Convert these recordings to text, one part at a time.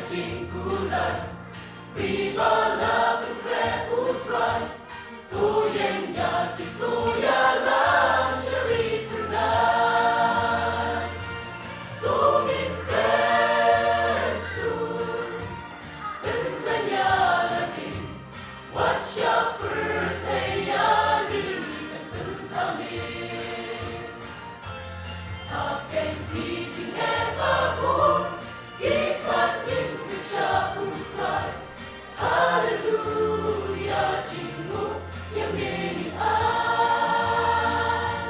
chinh kulai Vibala pukre utrai Tuyeng yati tuyala shari purnai Tungin pensu Tentlanya lagi Wacha pertaya diri dan tentami Apen pitching e babur Iklat in kisha utrai Hallelujah jingu yang nini ai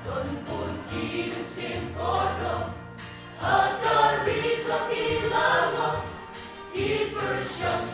Don pun kirin sim korong Hagari kapilango Ibersyang